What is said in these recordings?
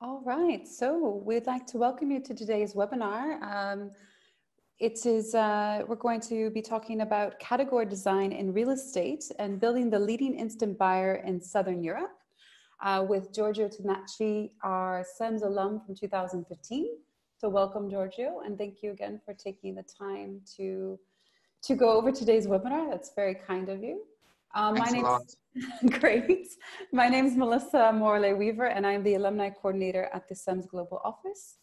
All right, so we'd like to welcome you to today's webinar. We're going to be talking about category design in real estate and building the leading instant buyer in Southern Europe with Giorgio Tinacci, our CEMS alum from 2015. So welcome, Giorgio, and thank you again for taking the time to go over today's webinar. That's very kind of you. Thanks a lot. Great. My name is Melissa Morley-Weaver, and I'm the Alumni Coordinator at the CEMS Global Office.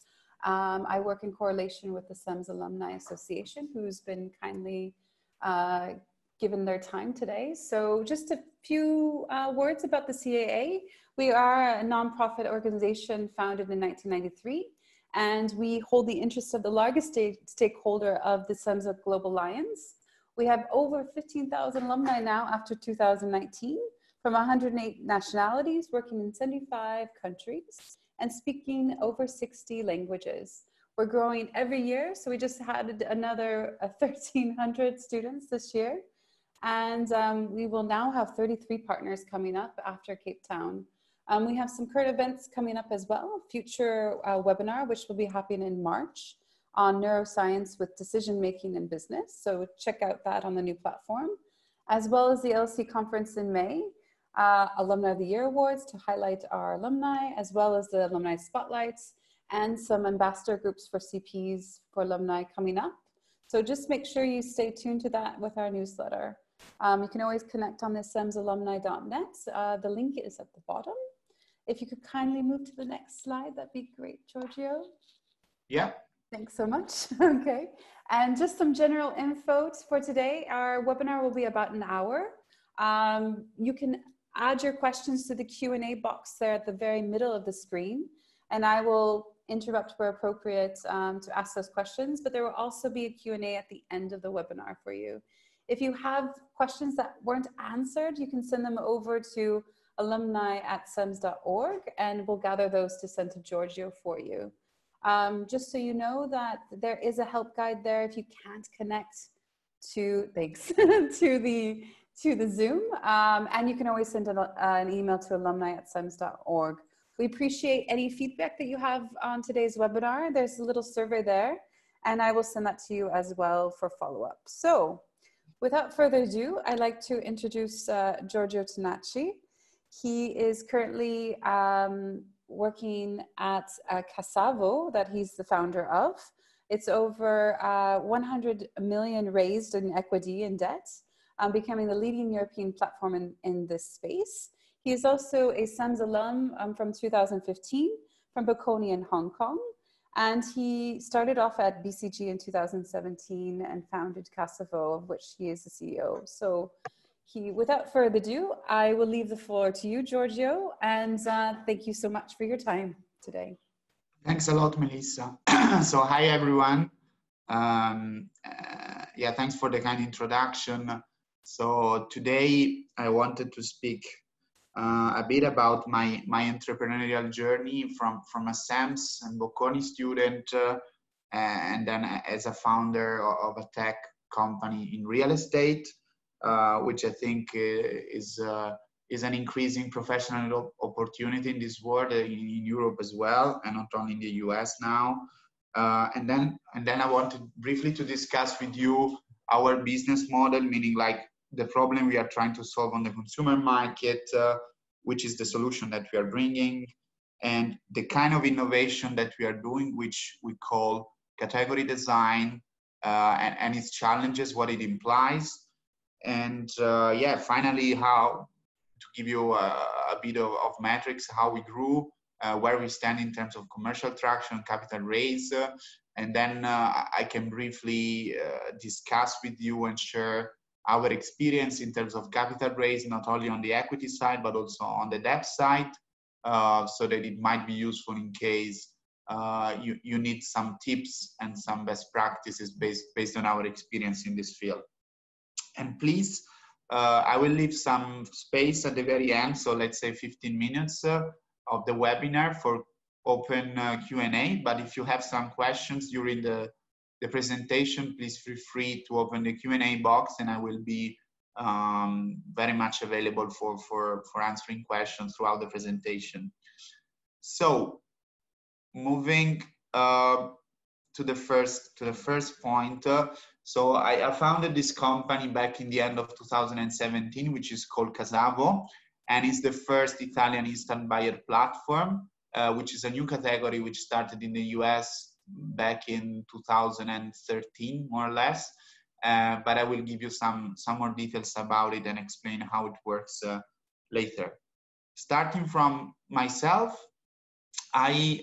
I work in correlation with the CEMS Alumni Association, who's been kindly given their time today. So just a few words about the CAA. We are a nonprofit organization founded in 1993, and we hold the interests of the largest stakeholder of the CEMS Global Alliance. We have over 15,000 alumni now after 2019 from 108 nationalities, working in 75 countries and speaking over 60 languages. We're growing every year, so we just had another 1,300 students this year. And we will now have 33 partners coming up after Cape Town. We have some current events coming up as well, a future webinar, which will be happening in March, on neuroscience with decision-making in business. So check out that on the new platform, as well as the LC conference in May, Alumni of the Year Awards to highlight our alumni, as well as the alumni spotlights and some ambassador groups for CPs for alumni coming up. So just make sure you stay tuned to that with our newsletter. You can always connect on the cemsalumni.net. The link is at the bottom. If you could kindly move to the next slide, that'd be great, Giorgio. Yeah. Thanks so much. Okay. And just some general info for today. Our webinar will be about an hour. You can add your questions to the Q&A box there at the very middle of the screen, and I will interrupt where appropriate to ask those questions, but there will also be a Q&A at the end of the webinar for you. If you have questions that weren't answered, you can send them over to alumni@cems.org, and we'll gather those to send to Giorgio for you. Just so you know that there is a help guide there if you can't connect to, to the Zoom, and you can always send an email to alumni@cems.org. We appreciate any feedback that you have on today's webinar. There's a little survey there, and I will send that to you as well for follow-up. So without further ado, I'd like to introduce Giorgio Tinacci. He is currently working at Casavo that he's the founder of. It's over 100 million raised in equity and debt, becoming the leading European platform in this space. He is also a CEMS alum from 2015 from Bocconi in Hong Kong. And he started off at BCG in 2017 and founded Casavo, of which he is the CEO. So without further ado, I will leave the floor to you, Giorgio, and thank you so much for your time today. Thanks a lot, Melissa. So hi, everyone. Yeah, thanks for the kind introduction. So today I wanted to speak a bit about my entrepreneurial journey from a CEMS and Bocconi student and then as a founder of a tech company in real estate, which I think is an increasing professional opportunity in this world, in Europe as well, and not only in the US now. And then I wanted briefly to discuss with you our business model, meaning like the problem we are trying to solve on the consumer market, which is the solution that we are bringing, and the kind of innovation that we are doing, which we call category design, and its challenges, what it implies. And yeah, finally, how to give you a bit of metrics, how we grew, where we stand in terms of commercial traction, capital raise, and then I can briefly discuss with you and share our experience in terms of capital raise, not only on the equity side, but also on the debt side, so that it might be useful in case you need some tips and some best practices based on our experience in this field. And please, I will leave some space at the very end, so let's say 15 minutes of the webinar for open Q&A. But if you have some questions during the presentation, please feel free to open the Q&A box, and I will be very much available for answering questions throughout the presentation. So moving to the first point. So I founded this company back in the end of 2017, which is called Casavo, and it's the first Italian instant buyer platform, which is a new category which started in the US back in 2013, more or less. But I will give you some more details about it and explain how it works later. Starting from myself, I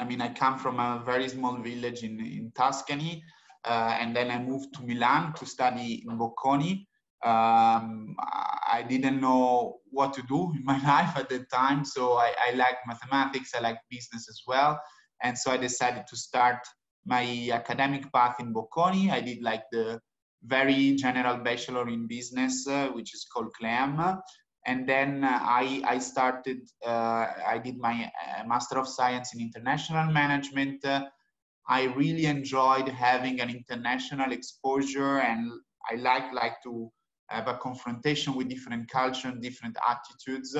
mean, I come from a very small village in Tuscany, and then I moved to Milan to study in Bocconi. I didn't know what to do in my life at the time, so I liked mathematics, I liked business as well, and so I decided to start my academic path in Bocconi. I did like the very general bachelor in business, which is called CLEM. And then I started, I did my Master of Science in International Management. I really enjoyed having an international exposure, and I like to have a confrontation with different culture and different attitudes.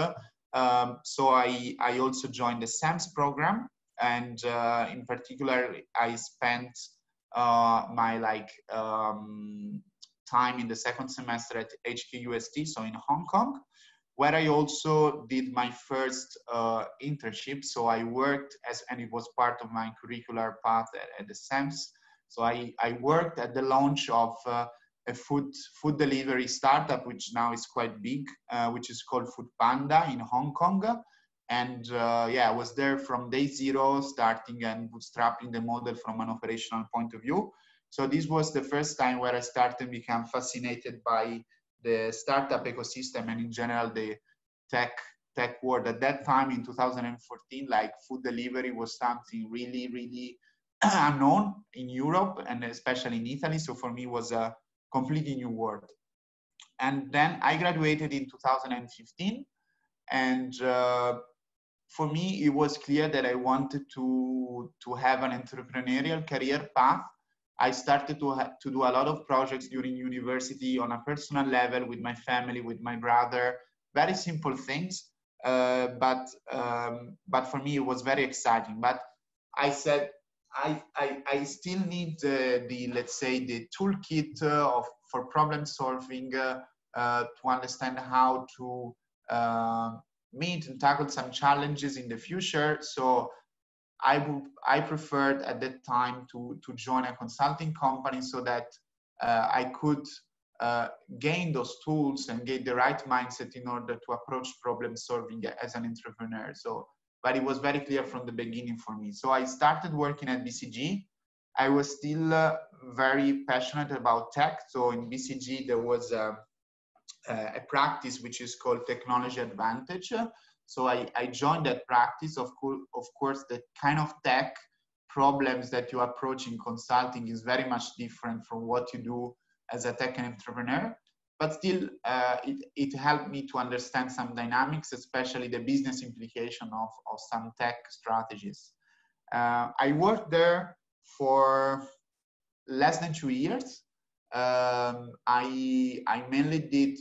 So I also joined the CEMS program, and in particular, I spent my time in the second semester at HKUST, so in Hong Kong, where I also did my first internship. So I worked and it was part of my curricular path at the CEMS. So I worked at the launch of a food delivery startup, which now is quite big, which is called Food Panda in Hong Kong. And yeah, I was there from day zero, starting and bootstrapping the model from an operational point of view. So this was the first time where I started to become fascinated by the startup ecosystem and in general the tech world. At that time in 2014, like food delivery was something really unknown in Europe and especially in Italy. So for me it was a completely new world. And then I graduated in 2015, and for me it was clear that I wanted to have an entrepreneurial career path. I started to do a lot of projects during university on a personal level with my family, with my brother, very simple things. But for me, it was very exciting. But I said, I still need the let's say, the toolkit for problem solving to understand how to meet and tackle some challenges in the future. So I preferred at that time to join a consulting company so that I could gain those tools and get the right mindset in order to approach problem solving as an entrepreneur. So, but it was very clear from the beginning for me. So I started working at BCG. I was still very passionate about tech. So in BCG, there was a practice which is called Technology Advantage. So I joined that practice. Of course, the kind of tech problems that you approach in consulting is very much different from what you do as a tech entrepreneur. But still, it helped me to understand some dynamics, especially the business implication of some tech strategies. I worked there for less than 2 years. I mainly did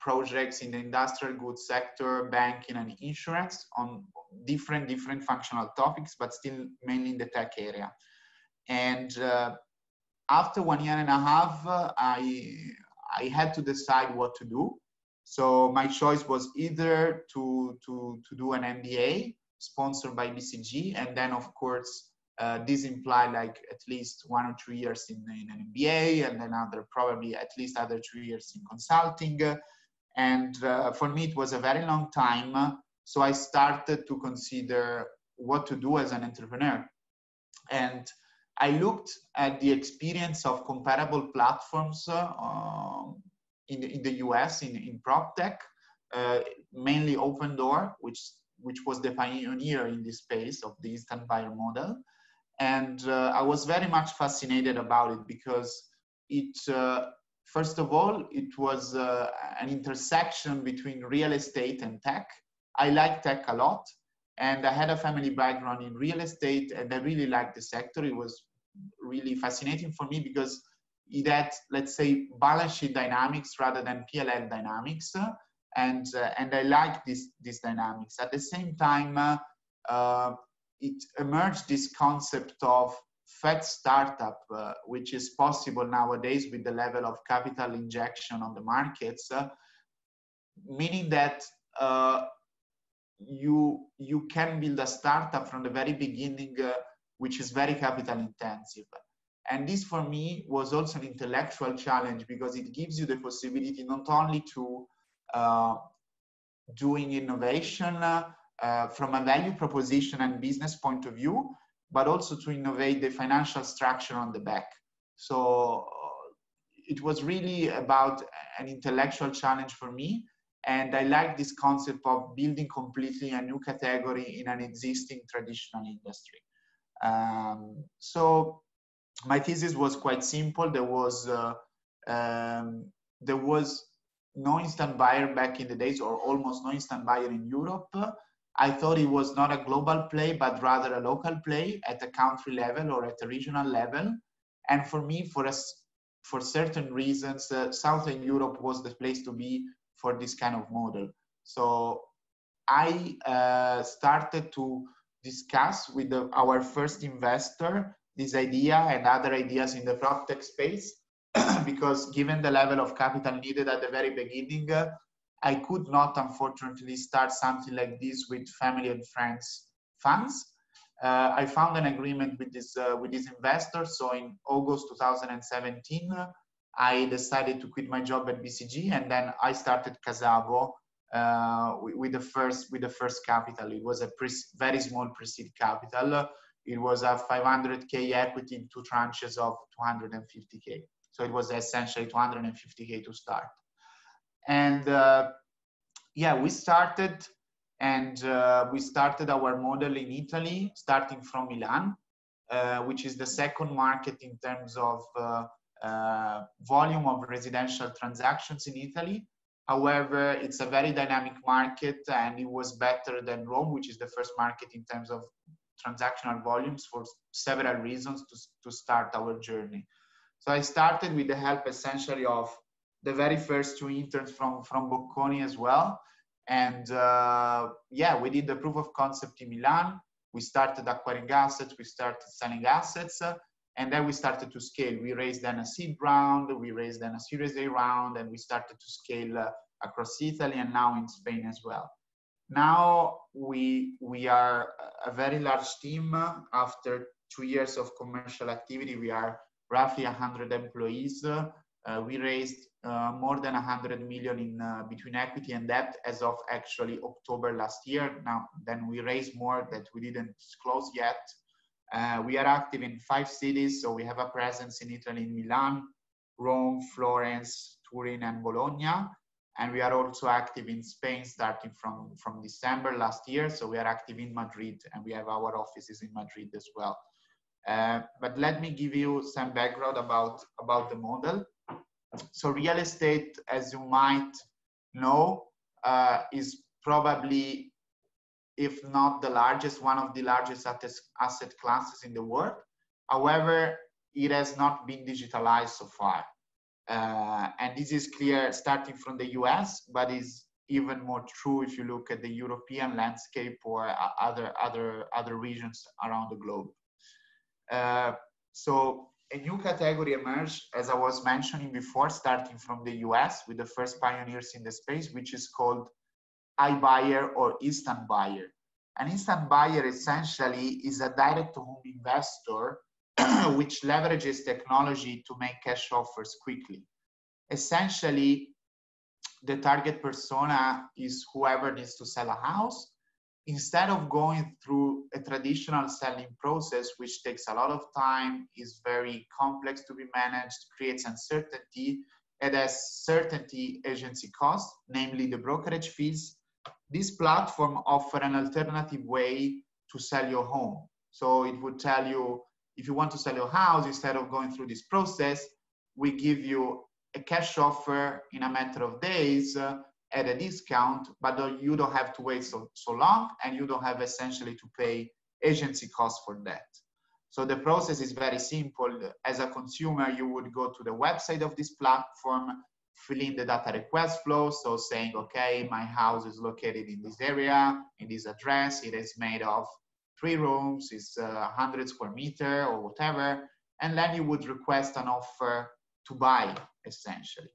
projects in the industrial goods sector, banking and insurance on different functional topics, but still mainly in the tech area. And after 1.5 years, I had to decide what to do. So my choice was either to do an MBA sponsored by BCG, and then of course this implied like at least 1 or 2 years in an MBA, and then probably at least other 2 years in consulting. And for me, it was a very long time. So I started to consider what to do as an entrepreneur. And I looked at the experience of comparable platforms in the US in prop tech, mainly Open Door, which was the pioneer in this space of the instant buyer model. And I was very much fascinated about it because it, first of all, it was an intersection between real estate and tech. I like tech a lot, and I had a family background in real estate, and I really liked the sector. It was really fascinating for me because it had, let's say, balance sheet dynamics rather than P&L dynamics, and I like this dynamics. At the same time, it emerged this concept of fat startup, which is possible nowadays with the level of capital injection on the markets, meaning that you can build a startup from the very beginning, which is very capital intensive. And this for me was also an intellectual challenge, because it gives you the possibility not only to doing innovation from a value proposition and business point of view, but also to innovate the financial structure on the back. So it was really about an intellectual challenge for me. And I like this concept of building completely a new category in an existing traditional industry. So my thesis was quite simple. There was no instant buyer back in the days, or almost no instant buyer in Europe. I thought it was not a global play, but rather a local play at a country level or at a regional level. And for me, for certain reasons, Southern Europe was the place to be for this kind of model. So I started to discuss with our first investor this idea and other ideas in the PropTech space, because given the level of capital needed at the very beginning, I could not, unfortunately, start something like this with family and friends funds. I found an agreement with this investor. So in August 2017, I decided to quit my job at BCG, and then I started Casavo with the first capital. It was a very small pre-seed capital. It was a 500K equity in 2 tranches of 250K. So it was essentially 250K to start. And yeah, we started our model in Italy, starting from Milan, which is the second market in terms of volume of residential transactions in Italy. However, it's a very dynamic market, and it was better than Rome, which is the first market in terms of transactional volumes, for several reasons to start our journey. So I started with the help essentially of the very first 2 interns from Bocconi as well. And yeah, we did the proof of concept in Milan. We started acquiring assets, we started selling assets, and then we started to scale. We raised then a seed round, we raised then a Series A round, and we started to scale across Italy and now in Spain as well. Now we are a very large team. After 2 years of commercial activity, we are roughly 100 employees. We raised more than 100 million in between equity and debt as of actually October last year. Now, then we raised more that we didn't disclose yet. We are active in 5 cities, so we have a presence in Italy, in Milan, Rome, Florence, Turin, and Bologna. And we are also active in Spain starting from December last year. So we are active in Madrid, and we have our offices in Madrid as well. But let me give you some background about the model. So real estate, as you might know, is probably, if not the largest, one of the largest asset classes in the world. However, it has not been digitalized so far. And this is clear starting from the US, but is even more true if you look at the European landscape or other regions around the globe. So a new category emerged, as I was mentioning before, starting from the US with the first pioneers in the space, which is called iBuyer or instant buyer. An instant buyer essentially is a direct-to-home investor which leverages technology to make cash offers quickly. Essentially, the target persona is whoever needs to sell a house. Instead of going through a traditional selling process, which takes a lot of time, is very complex to be managed, creates uncertainty, it has certainty agency costs, namely the brokerage fees. This platform offers an alternative way to sell your home. So it would tell you, if you want to sell your house, instead of going through this process, we give you a cash offer in a matter of days at a discount, but you don't have to wait so long, and you don't have essentially to pay agency costs for that. So the process is very simple. As a consumer, you would go to the website of this platform, fill in the data request flow. So saying, okay, my house is located in this area, in this address. It is made of 3 rooms, it's 100 square meter or whatever, and then you would request an offer to buy, essentially.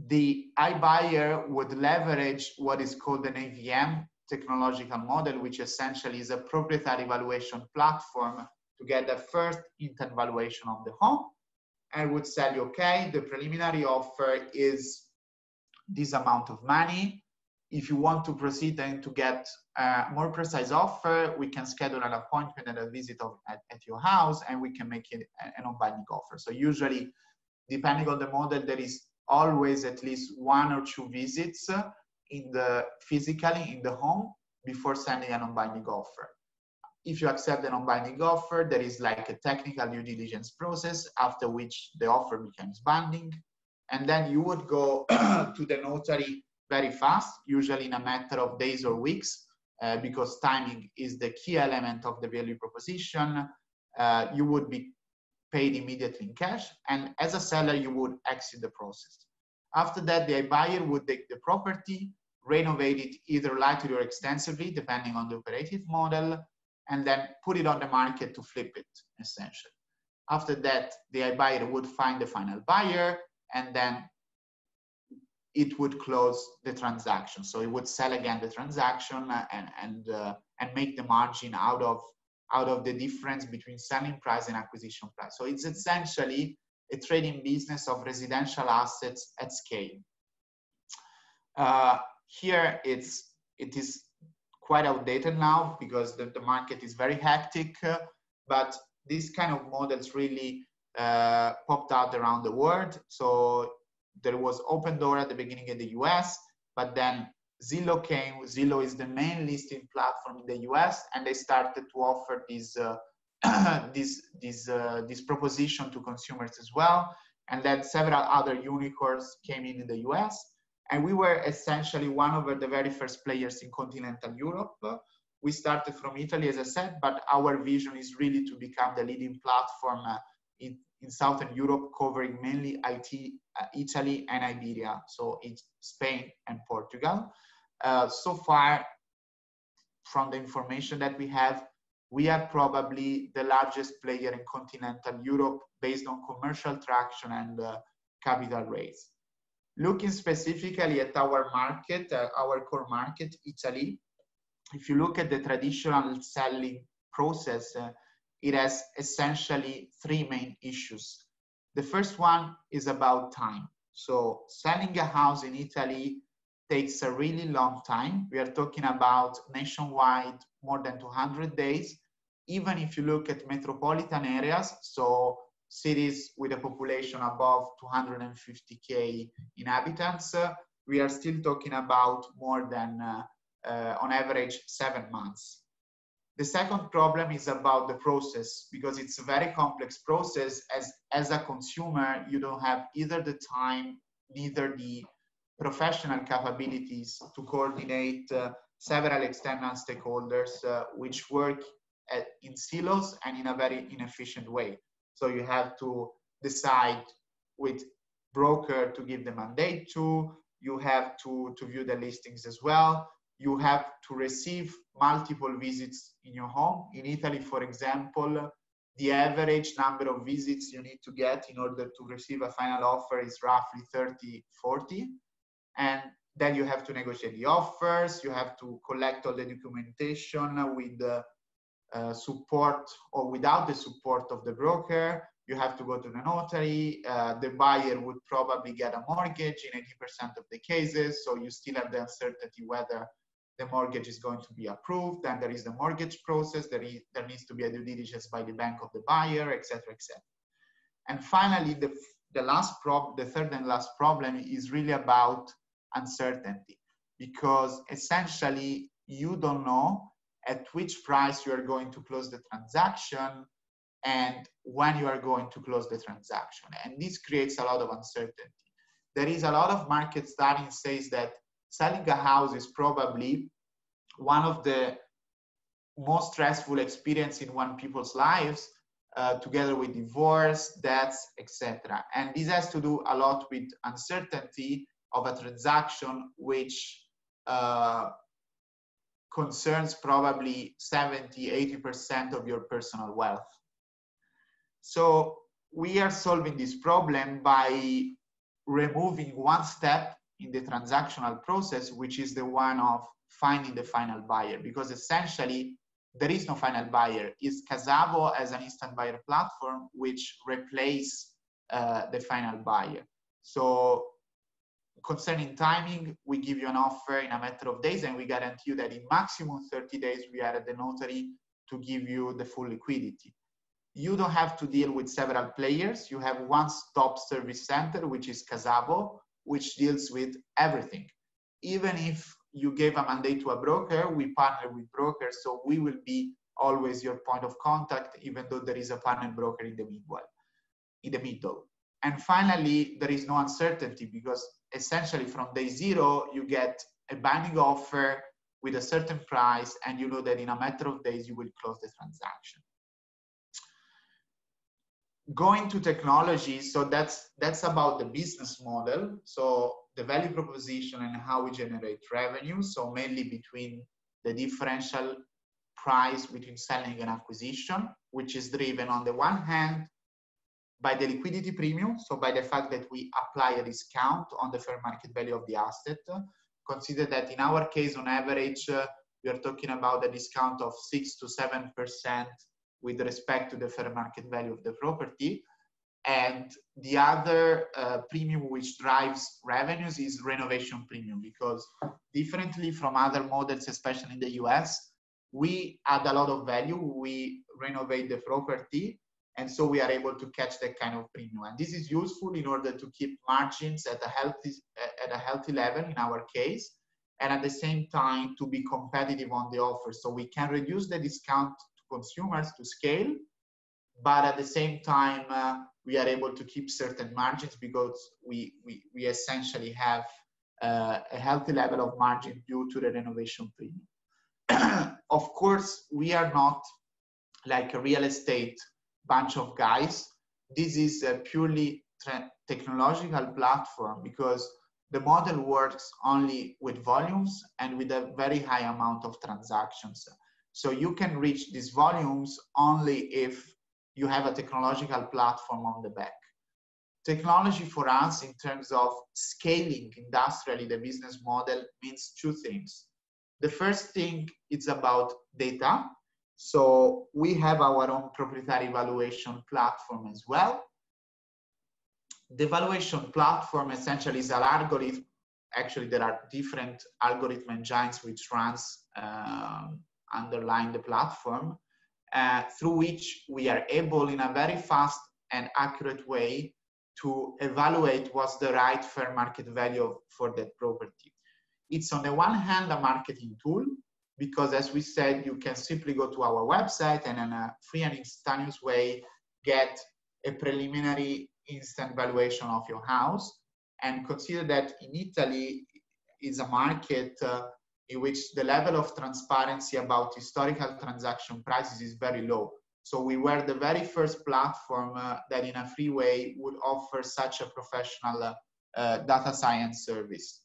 The iBuyer would leverage what is called an AVM technological model, which essentially is a proprietary valuation platform to get the first intent valuation of the home, and would tell you, okay, the preliminary offer is this amount of money. If you want to proceed and to get a more precise offer, we can schedule an appointment and a visit at your house, and we can make it a non-binding offer. So usually, depending on the model, there is always at least 1 or 2 visits physically in the home before sending a non-binding offer. If you accept the non-binding offer, there is like a technical due diligence process, after which the offer becomes binding. And then you would go to the notary very fast, usually in a matter of days or weeks, because timing is the key element of the value proposition. You would be paid immediately in cash, and as a seller, you would exit the process. After that, the buyer would take the property, renovate it either lightly or extensively, depending on the operative model, and then put it on the market to flip it, essentially. After that, the buyer would find the final buyer, and then it would close the transaction. So it would sell again the transaction and make the margin out of the difference between selling price and acquisition price. So it's essentially a trading business of residential assets at scale. Here it is quite outdated now because the market is very hectic, but these kind of models really popped out around the world. So there was Open Door at the beginning in the US, but then Zillow came. Zillow is the main listing platform in the US, and they started to offer this proposition to consumers as well. And then several other unicorns came in the US, and we were essentially one of the very first players in continental Europe. We started from Italy, as I said, but our vision is really to become the leading platform in Southern Europe, covering mainly Italy and Iberia, so it's Spain and Portugal. So far, from the information that we are probably the largest player in continental Europe based on commercial traction and capital raise. Looking specifically at our market, our core market, Italy, if you look at the traditional selling process, it has essentially 3 main issues. The first one is about time. So selling a house in Italy takes a really long time. We are talking about nationwide more than 200 days. Even if you look at metropolitan areas, so cities with a population above 250,000 inhabitants, we are still talking about more than, on average, 7 months. The second problem is about the process, because it's a very complex process. As a consumer, you don't have either the time, neither the professional capabilities to coordinate several external stakeholders which work in silos and in a very inefficient way. So you have to decide with broker to give the mandate to, you have to view the listings as well. You have to receive multiple visits in your home. In Italy, for example, the average number of visits you need to get in order to receive a final offer is roughly 30, 40. And then you have to negotiate the offers. You have to collect all the documentation with the support or without the support of the broker. You have to go to the notary. The buyer would probably get a mortgage in 80% of the cases. So you still have the uncertainty whether the mortgage is going to be approved. Then there is the mortgage process. There needs to be a due diligence by the bank of the buyer, etc., etc. And finally, the third and last problem is really about uncertainty, because essentially you don't know at which price you are going to close the transaction and when you are going to close the transaction. And this creates a lot of uncertainty. There is a lot of market study says that selling a house is probably one of the most stressful experience in one people's lives, together with divorce, debts, etc. And this has to do a lot with uncertainty of a transaction which concerns probably 70–80% of your personal wealth. So we are solving this problem by removing one step in the transactional process, which is the one of finding the final buyer, because essentially there is no final buyer. It's Casavo as an instant buyer platform which replaces the final buyer. So concerning timing, we give you an offer in a matter of days, and we guarantee you that in maximum 30 days we are at the notary to give you the full liquidity. You don't have to deal with several players. You have one stop service center, which is Casavo, which deals with everything. Even if you gave a mandate to a broker, we partner with brokers, so we will be always your point of contact, even though there is a partner broker in the middle. And finally, there is no uncertainty, because essentially from day zero, you get a binding offer with a certain price, and you know that in a matter of days, you will close the transaction. Going to technology, so that's about the business model. So the value proposition and how we generate revenue. So mainly between the differential price between selling and acquisition, which is driven on the one hand by the liquidity premium. So by the fact that we apply a discount on the fair market value of the asset. Consider that in our case, on average, we are talking about a discount of 6 to 7% with respect to the fair market value of the property. And the other premium which drives revenues is renovation premium, because differently from other models, especially in the US, we add a lot of value, we renovate the property, and so we are able to catch that kind of premium. And this is useful in order to keep margins at a healthy level in our case, and at the same time to be competitive on the offer. So we can reduce the discount to consumers to scale, but at the same time, we are able to keep certain margins because we essentially have a healthy level of margin due to the renovation premium. Of course, we are not like a real estate bunch of guys. This is a purely technological platform, because the model works only with volumes and with a very high amount of transactions. So you can reach these volumes only if you have a technological platform on the back. Technology for us in terms of scaling industrially the business model means two things. The first thing is about data. So we have our own proprietary valuation platform as well. The valuation platform essentially is an algorithm. Actually, there are different algorithm engines which runs underlying the platform, through which we are able in a very fast and accurate way to evaluate what's the right fair market value for that property. It's on the one hand a marketing tool, because as we said, you can simply go to our website and in a free and instantaneous way get a preliminary instant valuation of your house. And consider that in Italy is a market in which the level of transparency about historical transaction prices is very low. So we were the very first platform that in a free way would offer such a professional data science service.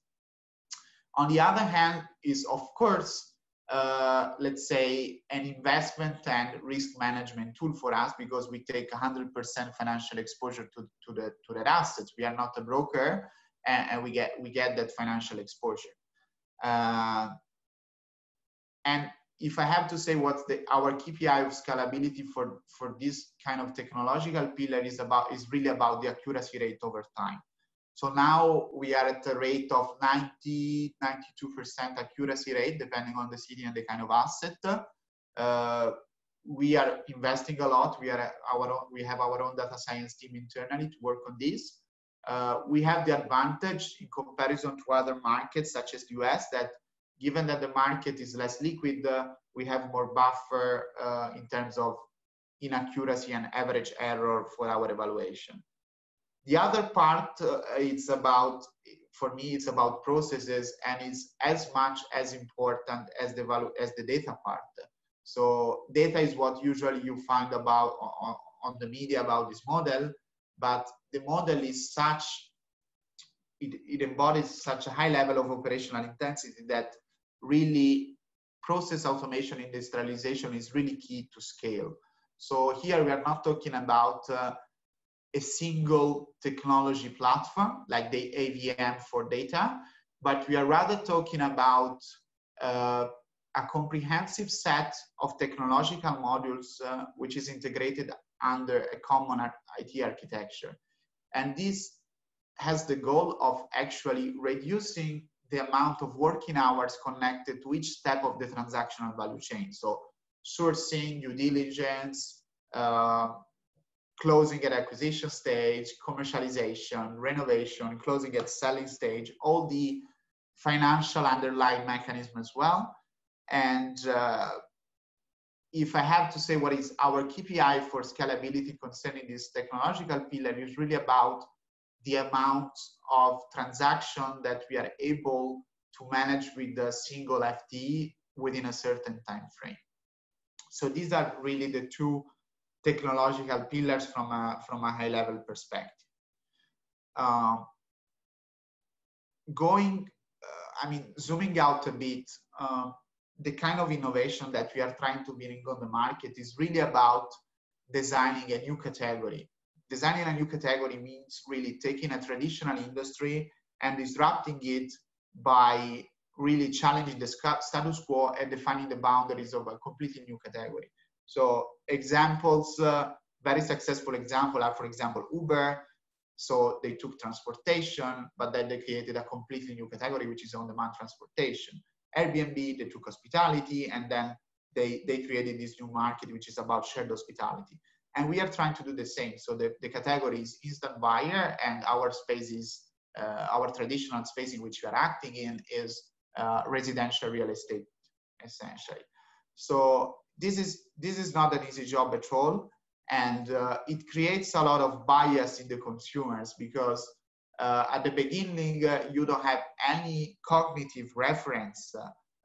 On the other hand is, of course, let's say an investment and risk management tool for us, because we take 100% financial exposure to that assets. We are not a broker, and we get that financial exposure. And if I have to say what's our KPI of scalability for this kind of technological pillar is really about the accuracy rate over time. So now we are at a rate of 90–92% accuracy rate, depending on the city and the kind of asset. We are investing a lot. We have our own data science team internally to work on this. We have the advantage in comparison to other markets, such as the US, that given that the market is less liquid, we have more buffer in terms of inaccuracy and average error for our evaluation. The other part, for me, it's about processes, and is as much as important as the data part. So data is what usually you find about on the media about this model, but the model is it embodies such a high level of operational intensity that really process automation industrialization is really key to scale. So here we are not talking about a single technology platform like the AVM for data, but we are rather talking about a comprehensive set of technological modules which is integrated under a common IT architecture. And this has the goal of actually reducing the amount of working hours connected to each step of the transactional value chain. So sourcing, due diligence, closing at acquisition stage, commercialization, renovation, closing at selling stage, all the financial underlying mechanism as well. And if I have to say what is our KPI for scalability concerning this technological pillar, is really about the amount of transaction that we are able to manage with the single FTE within a certain time frame. So these are really the two technological pillars from a high level perspective. Zooming out a bit, the kind of innovation that we are trying to bring on the market is really about designing a new category. Designing a new category means really taking a traditional industry and disrupting it by really challenging the status quo and defining the boundaries of a completely new category. So examples, very successful example are, for example, Uber. So they took transportation, but then they created a completely new category, which is on-demand transportation. Airbnb, they took hospitality, and then they created this new market, which is about shared hospitality. And we are trying to do the same. So the category is instant buyer, and our space is, our traditional space in which we are acting in is residential real estate, essentially. So this is not an easy job at all. And it creates a lot of bias in the consumers because at the beginning, you don't have any cognitive reference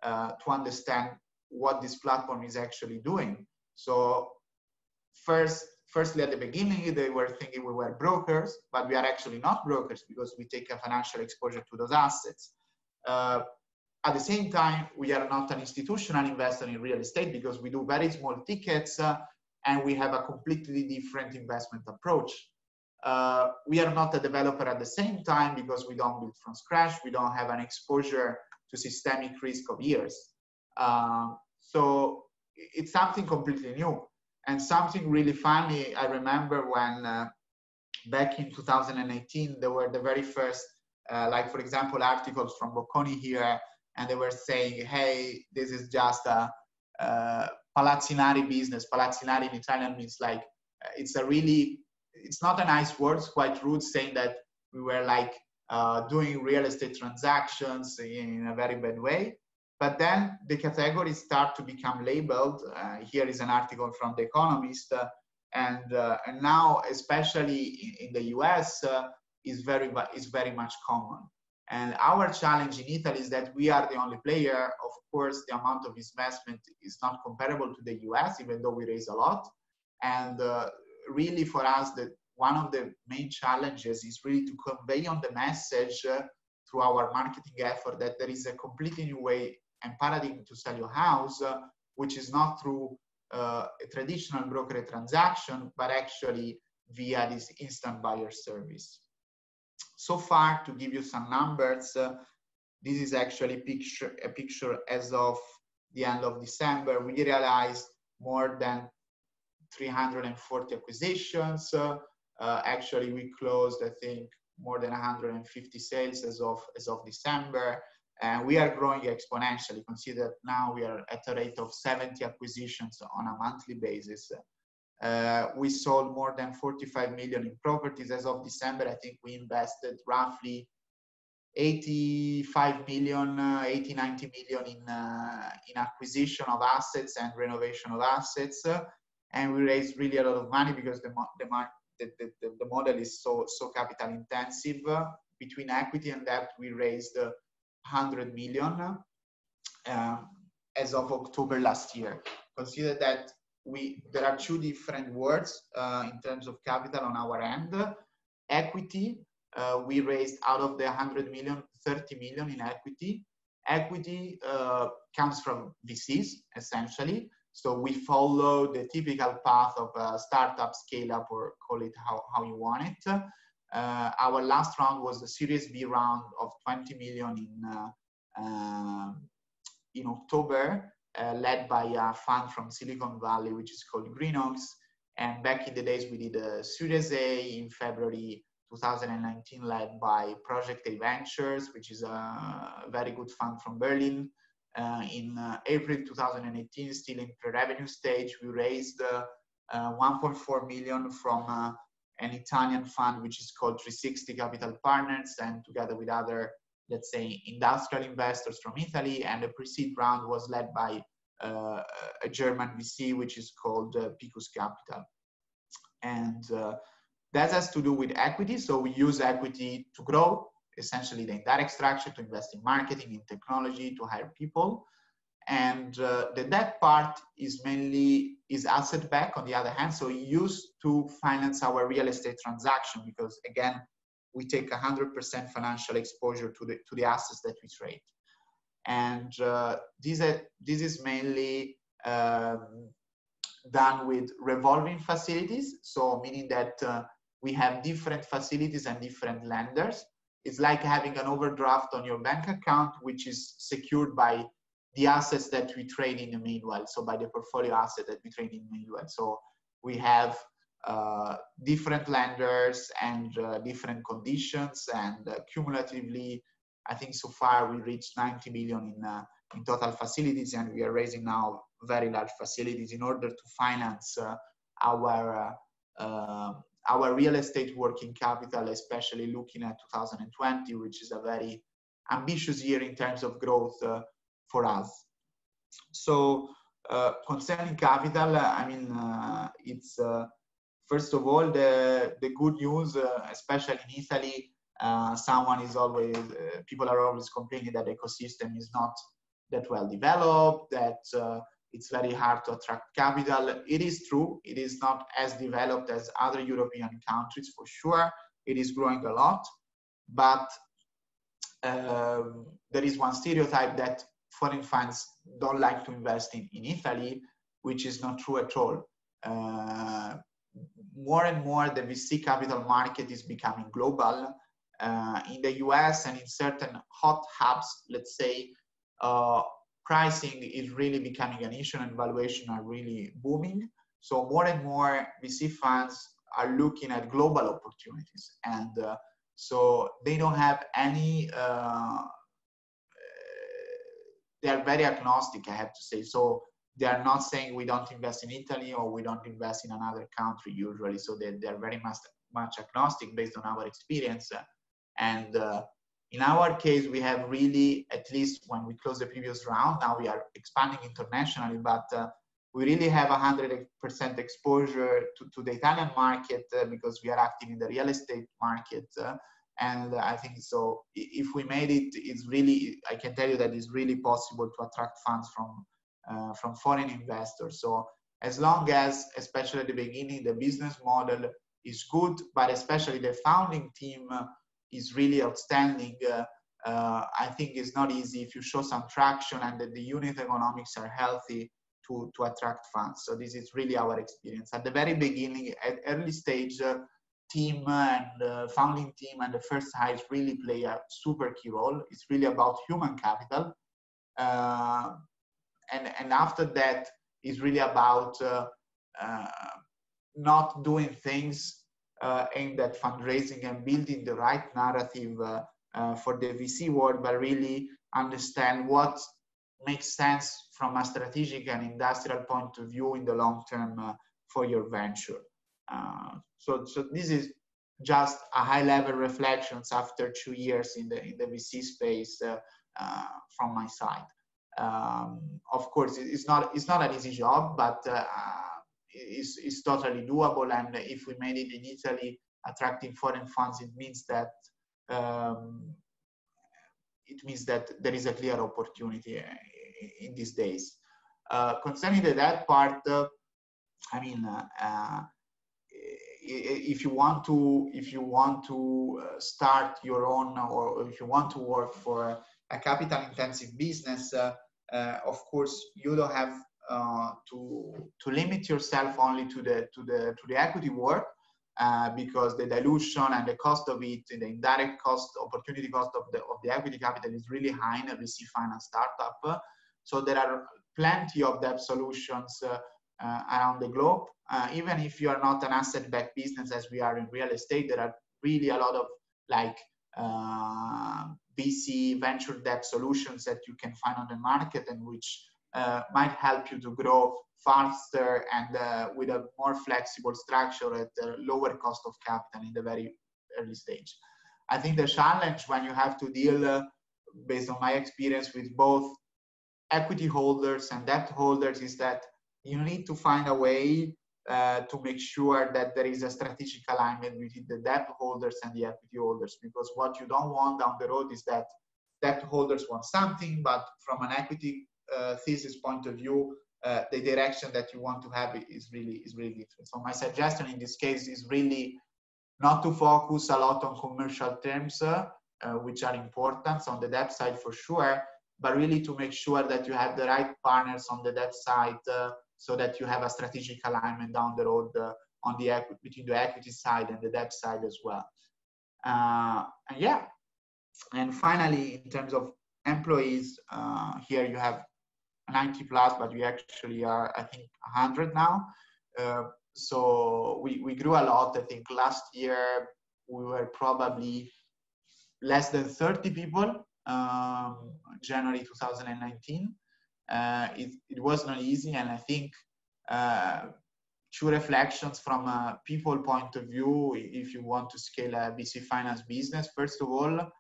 to understand what this platform is actually doing. So firstly, at the beginning, they were thinking we were brokers, but we are actually not brokers because we take a financial exposure to those assets. At the same time, we are not an institutional investor in real estate because we do very small tickets and we have a completely different investment approach. We are not a developer at the same time because we don't build from scratch. We don't have an exposure to systemic risk of years. So it's something completely new. And something really funny, I remember when back in 2018, there were the very first, like for example, articles from Bocconi here, and they were saying, hey, this is just a palazzinari business. Palazzinari in Italian means like, it's not a nice word, it's quite rude, saying that we were like doing real estate transactions in a very bad way. But then the categories start to become labeled. Here is an article from The Economist, and now, especially in the US, is very much common. And our challenge in Italy is that we are the only player. Of course, the amount of investment is not comparable to the US, even though we raise a lot. And really for us, one of the main challenges is really to convey on the message through our marketing effort that there is a completely new way and paradigm to sell your house, which is not through a traditional brokerage transaction, but actually via this instant buyer service. So far, to give you some numbers, this is actually a picture as of the end of December. We realized more than 340 acquisitions. Actually, we closed, I think, more than 150 sales as of December. And we are growing exponentially. Consider that now we are at a rate of 70 acquisitions on a monthly basis. We sold more than 45 million in properties as of December. I think we invested roughly 85 million, 80, 90 million in acquisition of assets and renovation of assets. And we raised really a lot of money because the model is so capital intensive. Between equity and debt, we raised 100 million as of October last year. Consider that there are two different words in terms of capital on our end. Equity, we raised out of the 100 million, 30 million in equity. equity comes from VCs, essentially. So we follow the typical path of a startup, scale up, or call it how you want it. Our last round was the Series B round of 20 million in October, led by a fund from Silicon Valley, which is called Greenox. And back in the days, we did a Series A in February 2019, led by Project A Ventures, which is a very good fund from Berlin. In April 2018, still in pre-revenue stage, we raised 1.4 million from an Italian fund, which is called 360 Capital Partners, and together with other, let's say, industrial investors from Italy. And the pre-seed round was led by a German VC, which is called Picus Capital. And that has to do with equity. So we use equity to grow, essentially the indirect structure, to invest in marketing, in technology, to hire people. And the debt part is mainly asset backed on the other hand. So we use to finance our real estate transaction, because again, we take 100% financial exposure to the assets that we trade. And this is mainly done with revolving facilities. So meaning that we have different facilities and different lenders. It's like having an overdraft on your bank account, which is secured by the assets that we trade in the meanwhile. So by the portfolio asset that we trade in the meanwhile. So we have different lenders and different conditions, and cumulatively, I think so far we reached 90 billion in total facilities, and we are raising now very large facilities in order to finance our real estate working capital, especially looking at 2020, which is a very ambitious year in terms of growth for us. So concerning capital, I mean, it's first of all, the good news, especially in Italy, people are always complaining that the ecosystem is not that well developed, that it's very hard to attract capital. It is true. It is not as developed as other European countries, for sure. It is growing a lot. But there is one stereotype that foreign funds don't like to invest in Italy, which is not true at all. More and more, the VC capital market is becoming global. In the US and in certain hot hubs, let's say, pricing is really becoming an issue and valuation are really booming. So more and more VC funds are looking at global opportunities. And so they don't have any, they are very agnostic, I have to say. So they are not saying we don't invest in Italy or we don't invest in another country usually. So they're very much agnostic based on our experience. And in our case, we have really, at least when we closed the previous round, now we are expanding internationally, but we really have 100% exposure to the Italian market because we are active in the real estate market. And I think so, if we made it, it's really, I can tell you that it's really possible to attract funds from foreign investors. So as long as, especially at the beginning, the business model is good, but especially the founding team is really outstanding, I think it's not easy if you show some traction and that the unit economics are healthy to attract funds. So this is really our experience. At the very beginning, at early stage, team and founding team and the first hires really play a super key role. It's really about human capital. And after that, it's really about not doing things aimed at fundraising and building the right narrative for the VC world, but really understand what makes sense from a strategic and industrial point of view in the long term for your venture. So this is just a high-level reflections after 2 years in the VC space from my side. Of course, it's not an easy job, but it's totally doable. And if we made it in Italy, attracting foreign funds, it means that there is a clear opportunity in these days. Concerning that part, I mean, if you want to start your own, or if you want to work for a capital intensive business, of course, you don't have to limit yourself only to the equity work, because the dilution and the cost of it, the indirect cost, opportunity cost of the equity capital is really high in a VC finance startup. So there are plenty of debt solutions around the globe. Even if you are not an asset-backed business as we are in real estate, there are really a lot of like VC venture debt solutions that you can find on the market, and which might help you to grow faster and with a more flexible structure at a lower cost of capital in the very early stage. I think the challenge when you have to deal, based on my experience, with both equity holders and debt holders, is that you need to find a way to make sure that there is a strategic alignment between the debt holders and the equity holders, because what you don't want down the road is that debt holders want something, but from an equity thesis point of view, the direction that you want to have is really different. So my suggestion in this case is really not to focus a lot on commercial terms, which are important on the debt side for sure, but really to make sure that you have the right partners on the debt side, so that you have a strategic alignment down the road on the between the equity side and the debt side as well. And finally, in terms of employees, here you have 90 plus, but we actually are, I think, 100 now. So we grew a lot. I think last year we were probably less than 30 people, January 2019. It was not easy, and I think two reflections from a people point of view, if you want to scale a VC finance business. First of all,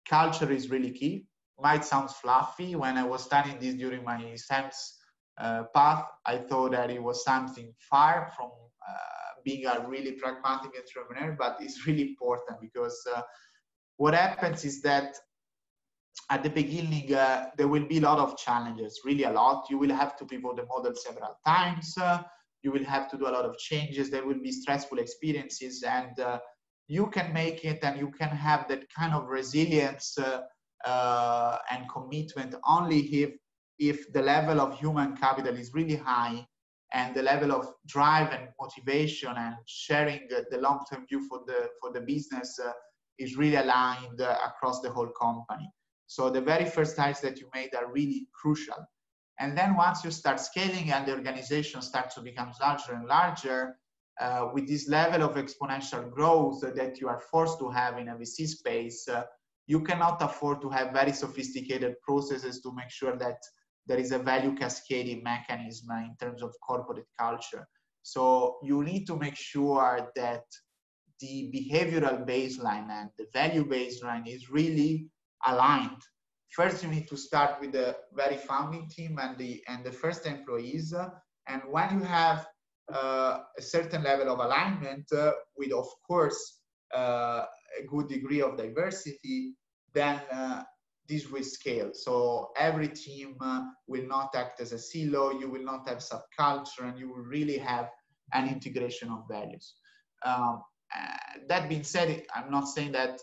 culture is really key. Might sound fluffy. When I was studying this during my CEMS path, I thought that it was something far from being a really pragmatic entrepreneur, but it's really important, because what happens is that at the beginning, there will be a lot of challenges, really a lot. You will have to pivot the model several times. You will have to do a lot of changes. There will be stressful experiences, and you can make it, and you can have that kind of resilience and commitment only if the level of human capital is really high, and the level of drive and motivation and sharing the long-term view for the business is really aligned across the whole company. So the very first hires that you made are really crucial. And then once you start scaling and the organization starts to become larger and larger, with this level of exponential growth that you are forced to have in a VC space, you cannot afford to have very sophisticated processes to make sure that there is a value cascading mechanism in terms of corporate culture. So you need to make sure that the behavioral baseline and the value baseline is really aligned. First, you need to start with the very founding team and the first employees. And when you have a certain level of alignment with, of course, a good degree of diversity, then this will scale. So every team will not act as a silo, you will not have subculture, and you will really have an integration of values. That being said, I'm not saying that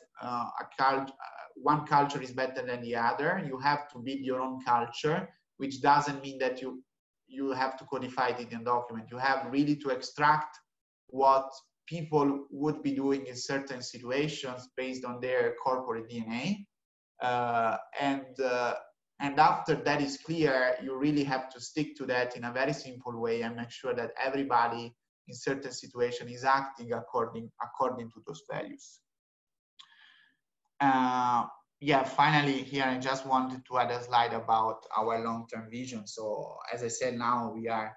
one culture is better than the other. You have to build your own culture, which doesn't mean that you have to codify it in a document. You have really to extract what people would be doing in certain situations based on their corporate DNA. And after that is clear, you really have to stick to that in a very simple way and make sure that everybody in certain situation is acting according to those values. Finally, here I just wanted to add a slide about our long-term vision. So as I said, now we are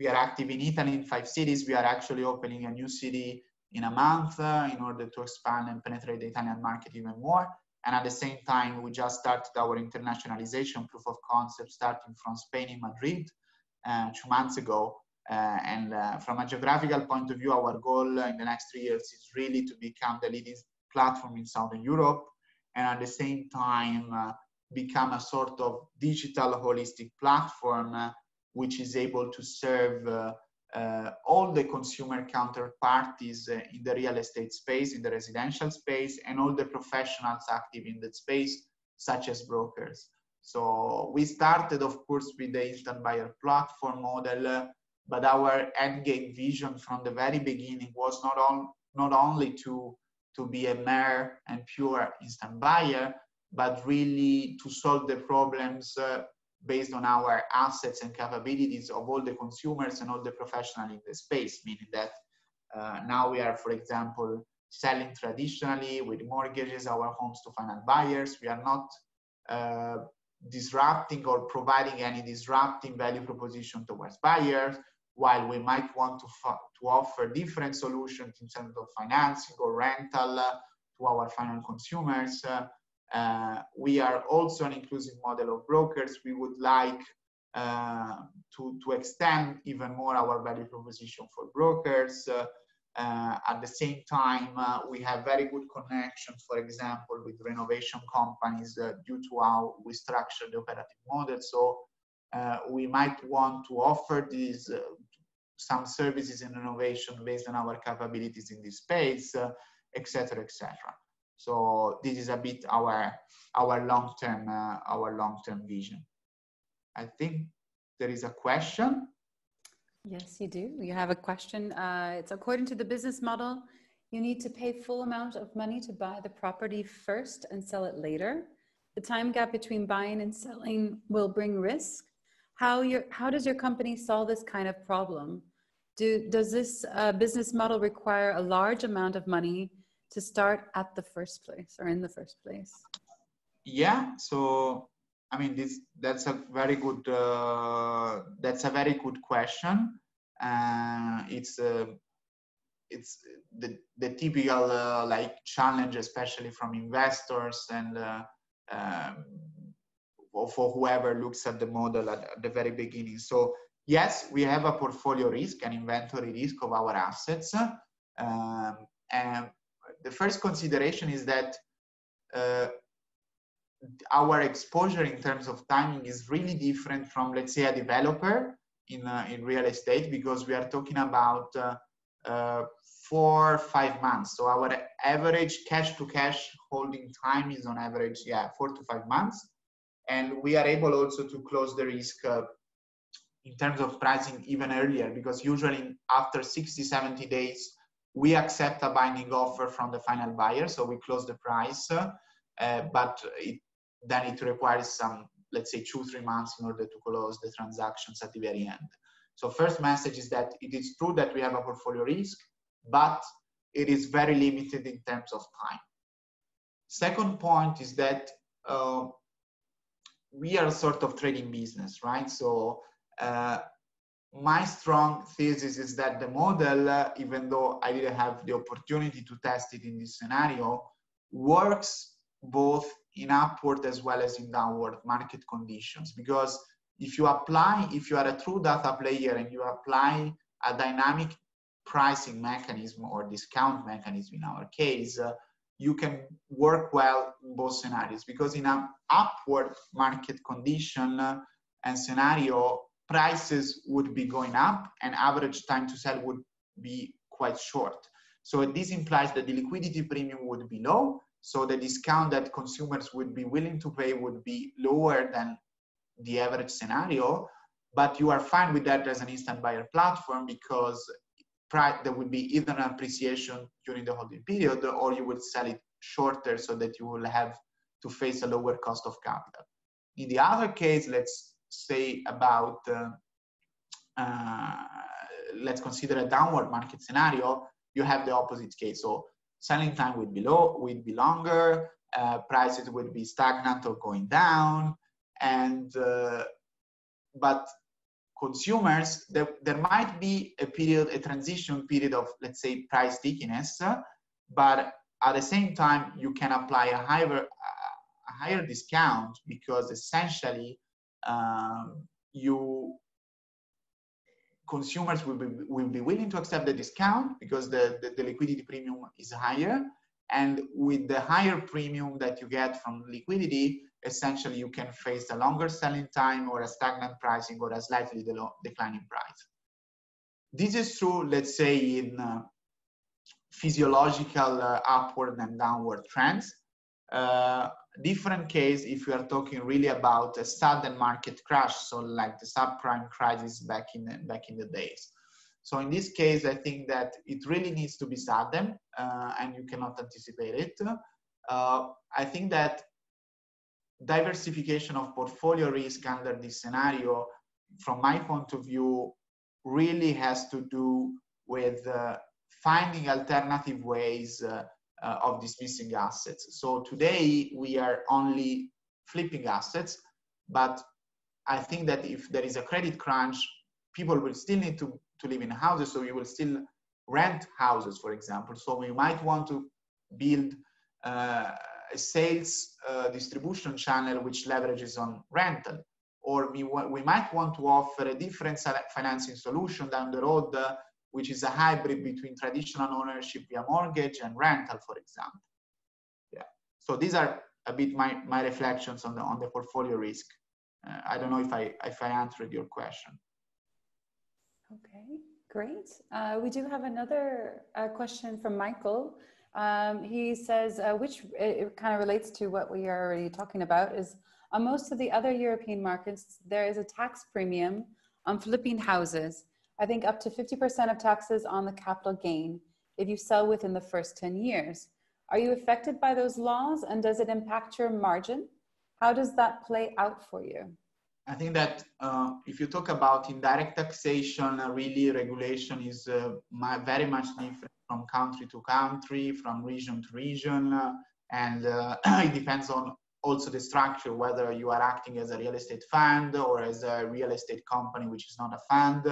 active in Italy in 5 cities. We are actually opening a new city in a month in order to expand and penetrate the Italian market even more. And at the same time, we just started our internationalization proof of concept, starting from Spain in Madrid 2 months ago. From a geographical point of view, our goal in the next 3 years is really to become the leading platform in Southern Europe, and at the same time become a sort of digital holistic platform which is able to serve all the consumer counterparties in the real estate space, in the residential space, and all the professionals active in that space such as brokers. So we started, of course, with the instant buyer platform model, but our end game vision from the very beginning was not only to be a mere and pure instant buyer, but really to solve the problems based on our assets and capabilities of all the consumers and all the professionals in the space, meaning that now we are, for example, selling traditionally with mortgages our homes to final buyers. We are not disrupting or providing any disrupting value proposition towards buyers, while we might want to offer different solutions in terms of financing or rental to our final consumers. We are also an inclusive model of brokers. We would like to extend even more our value proposition for brokers. At the same time, we have very good connections, for example, with renovation companies due to how we structure the operative model. So we might want to offer these some services in renovation based on our capabilities in this space, etc., etc. So this is a bit our long-term vision. I think there is a question. Yes, you do. You have a question. It's according to the business model, you need to pay full amount of money to buy the property first and sell it later. The time gap between buying and selling will bring risk. How does your company solve this kind of problem? Does this business model require a large amount of money to start at the first place or in the first place? Yeah. So I mean, that's a very good question. It's the typical like challenge, especially from investors and for whoever looks at the model at the very beginning. So yes, we have a portfolio risk, an inventory risk of our assets, and the first consideration is that our exposure in terms of timing is really different from, let's say, a developer in real estate, because we are talking about 4 or 5 months. So our average cash to cash holding time is on average, 4 to 5 months. And we are able also to close the risk in terms of pricing even earlier, because usually after 60, 70 days, we accept a binding offer from the final buyer. So we close the price, but then it requires some, let's say, 2-3 months in order to close the transactions at the very end. So first message is that it is true that we have a portfolio risk, but it is very limited in terms of time. Second point is that we are a sort of trading business, right? So my strong thesis is that the model, even though I didn't have the opportunity to test it in this scenario, works both in upward as well as in downward market conditions. Because if you are a true data player and you apply a dynamic pricing mechanism or discount mechanism in our case, you can work well in both scenarios. Because in an upward market condition and scenario, prices would be going up and average time to sell would be quite short. So this implies that the liquidity premium would be low. So the discount that consumers would be willing to pay would be lower than the average scenario. But you are fine with that as an instant buyer platform, because there would be either an appreciation during the holding period, or you would sell it shorter so that you will have to face a lower cost of capital. In the other case, let's say about, let's consider a downward market scenario, you have the opposite case. So selling time would be longer, prices would be stagnant or going down, and but consumers, there might be a transition period of, let's say, price stickiness, but at the same time you can apply a higher discount, because essentially consumers will be willing to accept the discount because the liquidity premium is higher, and with the higher premium that you get from liquidity, essentially you can face a longer selling time or a stagnant pricing or a slightly declining price. This is true, let's say, in physiological upward and downward trends. different case if we are talking really about a sudden market crash, so like the subprime crisis back in the days. So in this case, I think that it really needs to be sudden and you cannot anticipate it. I think that diversification of portfolio risk under this scenario, from my point of view, really has to do with finding alternative ways of dismissing assets. So today we are only flipping assets, but I think that if there is a credit crunch, people will still need to live in houses, so you will still rent houses, for example. So we might want to build a sales distribution channel which leverages on rental, or we might want to offer a different financing solution down the road, which is a hybrid between traditional ownership via mortgage and rental, for example. Yeah. So these are a bit my reflections on the portfolio risk. I don't know if I answered your question. Okay, great. We do have another question from Michael. He says, which it kind of relates to what we are already talking about, is on most of the other European markets, there is a tax premium on flipping houses. I think up to 50% of taxes on the capital gain if you sell within the first 10 years. Are you affected by those laws, and does it impact your margin? How does that play out for you? I think that if you talk about indirect taxation, really regulation is very much different from country to country, from region to region, and it depends on also the structure, whether you are acting as a real estate fund or as a real estate company, which is not a fund.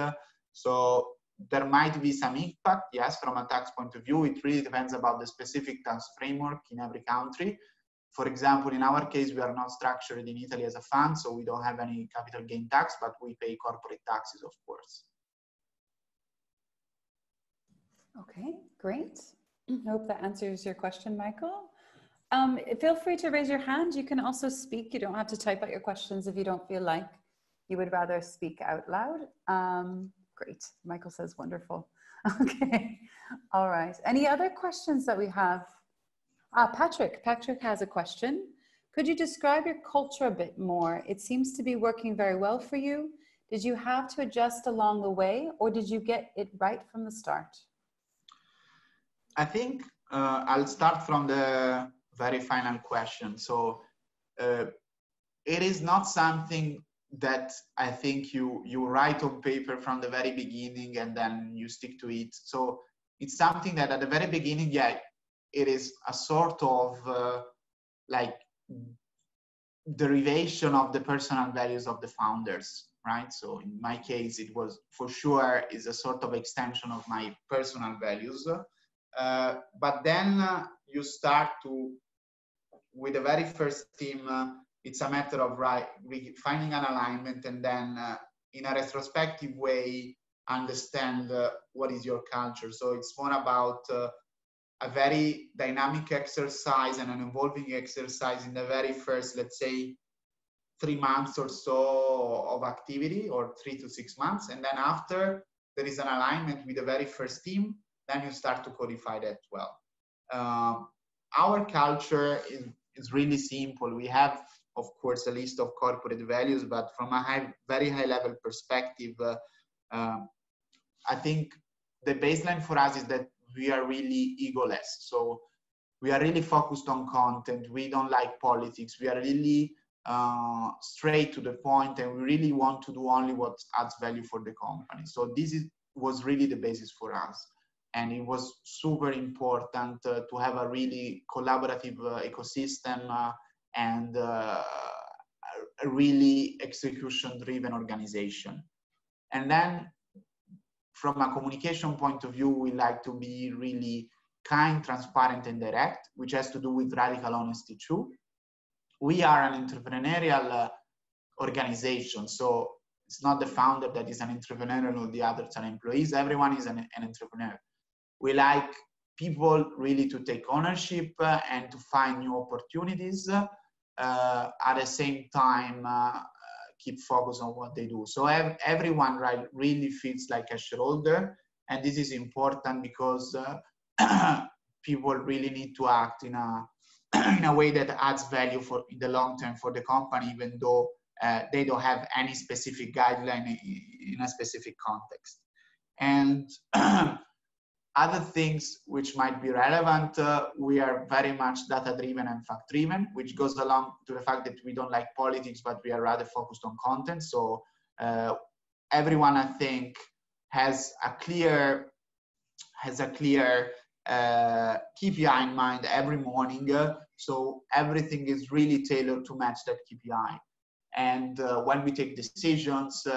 So there might be some impact, yes, from a tax point of view. It really depends about the specific tax framework in every country. For example, in our case, we are not structured in Italy as a fund, so we don't have any capital gain tax, but we pay corporate taxes, of course. Okay, great. I hope that answers your question, Michael. Feel free to raise your hand. You can also speak. You don't have to type out your questions if you don't feel like you would rather speak out loud. Great. Michael says wonderful. Okay. All right. Any other questions that we have? Patrick has a question. Could you describe your culture a bit more? It seems to be working very well for you. Did you have to adjust along the way, or did you get it right from the start? I think I'll start from the very final question. So it is not something that I think you write on paper from the very beginning and then you stick to it. So it's something that at the very beginning, yeah, it is a sort of like derivation of the personal values of the founders, right? So in my case, it was for sure is a sort of extension of my personal values. But then you start to, with the very first team, it's a matter of finding an alignment and then in a retrospective way, understand what is your culture. So it's more about a very dynamic exercise and an evolving exercise in the very first, let's say, 3 months or so of activity, or 3 to 6 months. And then after there is an alignment with the very first team, then you start to codify that well. Our culture is really simple. We have, of course, a list of corporate values, but from a very high level perspective, I think the baseline for us is that we are really egoless. So we are really focused on content. We don't like politics. We are really straight to the point, and we really want to do only what adds value for the company. So this was really the basis for us. And it was super important to have a really collaborative ecosystem and a really execution-driven organization. And then from a communication point of view, we like to be really kind, transparent, and direct, which has to do with radical honesty too. We are an entrepreneurial organization, so it's not the founder that is an entrepreneur and all the others are employees. Everyone is an entrepreneur. We like people really to take ownership and to find new opportunities. At the same time, keep focus on what they do. So everyone really feels like a shareholder, and this is important because people really need to act in a in a way that adds value for in the long term for the company, even though they don't have any specific guideline in a specific context. And other things which might be relevant, we are very much data-driven and fact-driven, which goes along to the fact that we don't like politics, but we are rather focused on content. So everyone, I think, has a clear KPI in mind every morning. So everything is really tailored to match that KPI. And when we take decisions,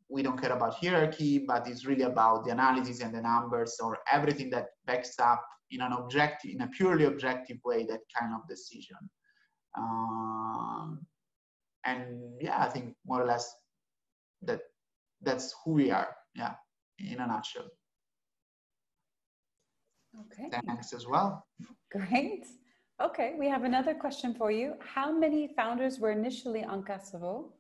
we don't care about hierarchy, but it's really about the analysis and the numbers, or everything that backs up in a purely objective way, that kind of decision. And yeah, I think more or less that's who we are. Yeah, in a nutshell. Okay. Thanks as well. Great. Okay, we have another question for you. How many founders were initially on Casavo?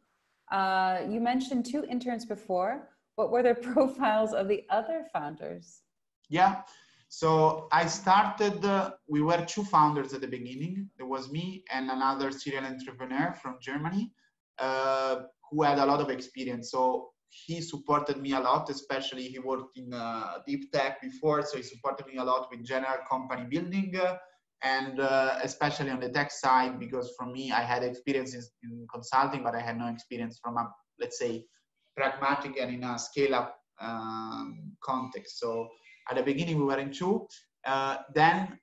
You mentioned 2 interns before. What were the profiles of the other founders? Yeah, so I started, we were 2 founders at the beginning. There was me and another serial entrepreneur from Germany who had a lot of experience. So he supported me a lot, especially he worked in deep tech before. So he supported me a lot with general company building. And especially on the tech side, because for me, I had experiences in consulting, but I had no experience from a, let's say, pragmatic and in a scale-up context. So at the beginning, we were in 2. Then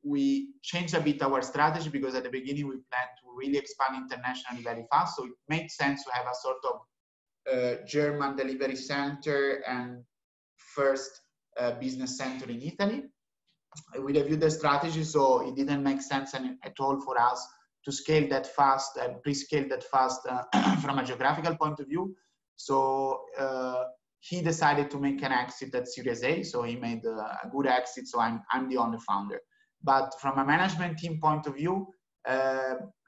we changed a bit our strategy, because at the beginning, we planned to really expand internationally very fast. So it made sense to have a sort of German delivery center and first business center in Italy. We reviewed the strategy, so it didn't make sense at all for us to scale that fast and pre-scale that fast from a geographical point of view. So he decided to make an exit at Series A. So he made a good exit. So I'm the only founder. But from a management team point of view,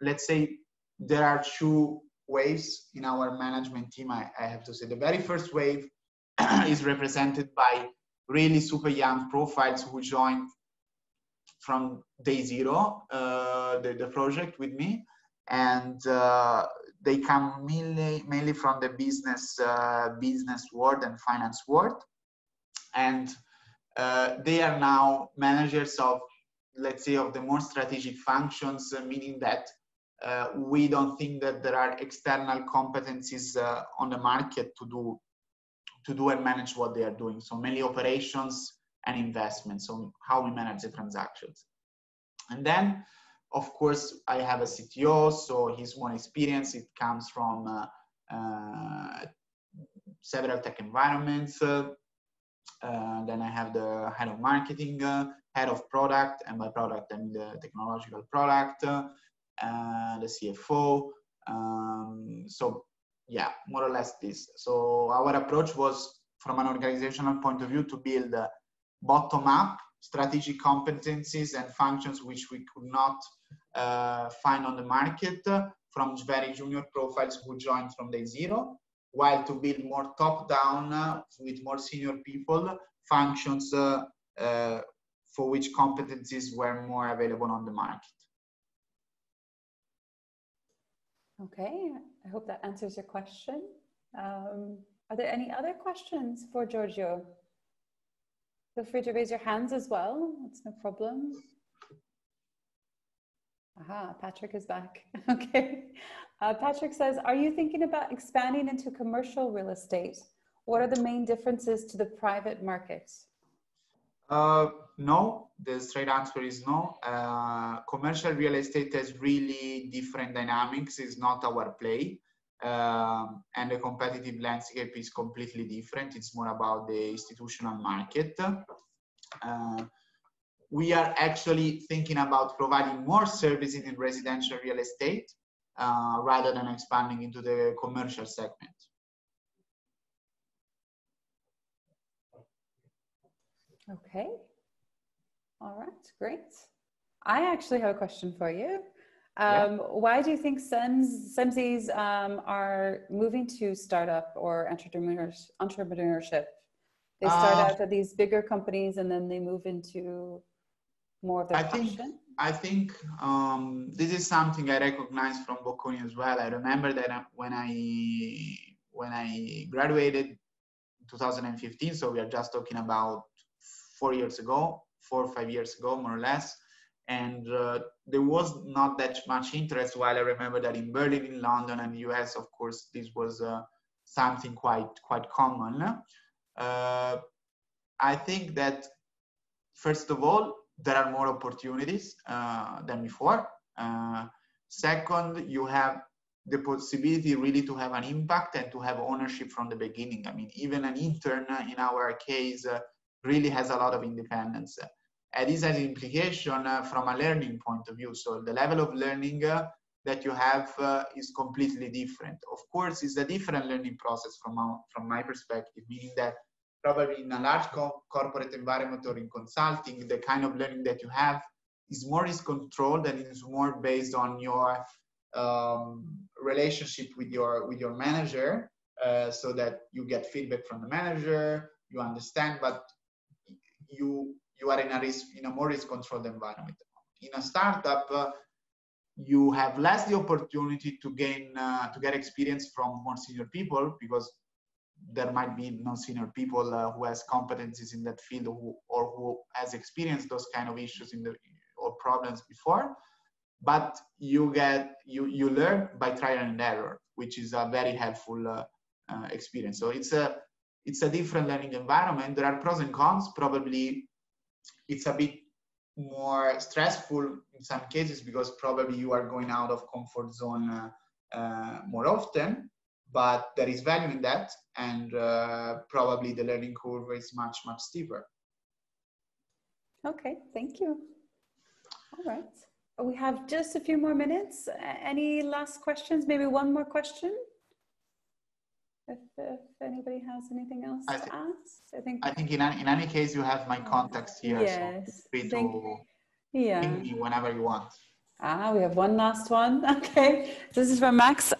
let's say there are 2 waves in our management team. I have to say the very first wave is represented by really super young profiles who joined from day 0, the project with me, and they come mainly from the business world and finance world, and they are now managers of, let's say, of the more strategic functions, meaning that we don't think that there are external competencies on the market to do and manage what they are doing. So mainly operations and investments, so how we manage the transactions. And then, of course, I have a CTO, so his more experience, it comes from several tech environments. Then I have the head of marketing, head of product, and by product I mean the technological product, the CFO. So yeah, more or less this. So our approach was, from an organizational point of view, to build bottom-up strategic competencies and functions which we could not find on the market from very junior profiles who joined from day 0, while to build more top-down with more senior people functions for which competencies were more available on the market. Okay, I hope that answers your question. Are there any other questions for Giorgio? Feel free to raise your hands as well. It's no problem. Aha, Patrick is back. Okay. Patrick says, are you thinking about expanding into commercial real estate? What are the main differences to the private market? No, the straight answer is no. Commercial real estate has really different dynamics. It's not our play. And the competitive landscape is completely different. It's more about the institutional market. We are actually thinking about providing more services in residential real estate rather than expanding into the commercial segment. Okay. All right, great. I actually have a question for you. Why do you think CEMSs are moving to startup or entrepreneurship? They start out at these bigger companies and then they move into more of their passion? I think this is something I recognize from Bocconi as well. I remember that when I graduated in 2015, so we are just talking about 4 or 5 years ago, more or less. And there was not that much interest, while I remember that in Berlin, in London, and US, of course, this was something quite common. I think that, first of all, there are more opportunities than before. Second, you have the possibility really to have an impact and to have ownership from the beginning. I mean, even an intern in our case really has a lot of independence. And this has implication from a learning point of view. So the level of learning that you have is completely different. Of course, it's a different learning process from my perspective, meaning that probably in a large corporate environment or in consulting, the kind of learning that you have is more risk controlled and is more based on your relationship with your manager, so that you get feedback from the manager, you understand, but you are in a more risk controlled environment. In a startup, you have less the opportunity to get experience from more senior people, because there might be non-senior people who has competencies in that field who has experienced those kind of issues or problems before. But you learn by trial and error, which is a very helpful experience. So it's a different learning environment. There are pros and cons. Probably it's a bit more stressful in some cases, because probably you are going out of comfort zone more often. But there is value in that, and probably the learning curve is much steeper. Okay, thank you. All right. We have just a few more minutes. Any last questions? Maybe one more question? If anybody has anything else to ask. I think in any case, you have my contacts here. Yes. So feel free to ping me whenever you want. We have one last one. Okay. This is from Max.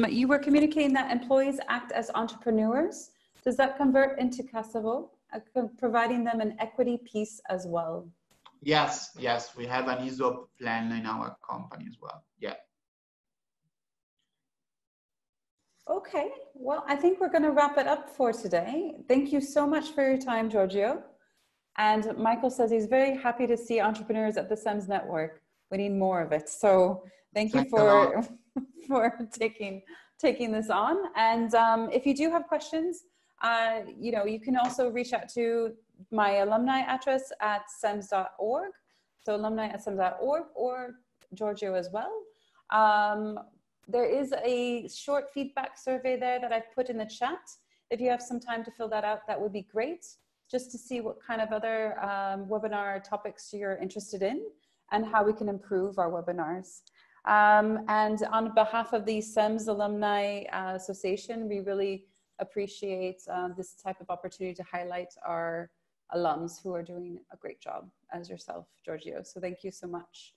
You were communicating that employees act as entrepreneurs. Does that convert into Casavo, providing them an equity piece as well? Yes. We have an ESOP plan in our company as well. Yeah. Okay. Well, I think we're going to wrap it up for today. Thank you so much for your time, Giorgio. And Michael says he's very happy to see entrepreneurs at the CEMS network. We need more of it. So thank you for taking this on. And if you do have questions, you can also reach out to my alumni address at cems.org. So alumni@cems.org, or Giorgio as well. There is a short feedback survey there that I've put in the chat. If you have some time to fill that out, that would be great, just to see what kind of other webinar topics you're interested in and how we can improve our webinars. And on behalf of the CEMS Alumni Association, we really appreciate this type of opportunity to highlight our alums who are doing a great job, as yourself, Giorgio. So thank you so much.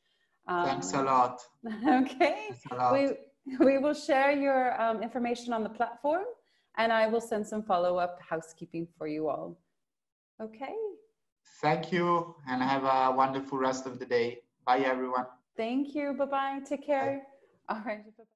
Thanks a lot. Okay. Thanks a lot. We will share your information on the platform, and I will send some follow-up housekeeping for you all. Okay. Thank you, and have a wonderful rest of the day. Bye, everyone. Thank you. Bye-bye. Take care. Bye. All right. Bye-bye.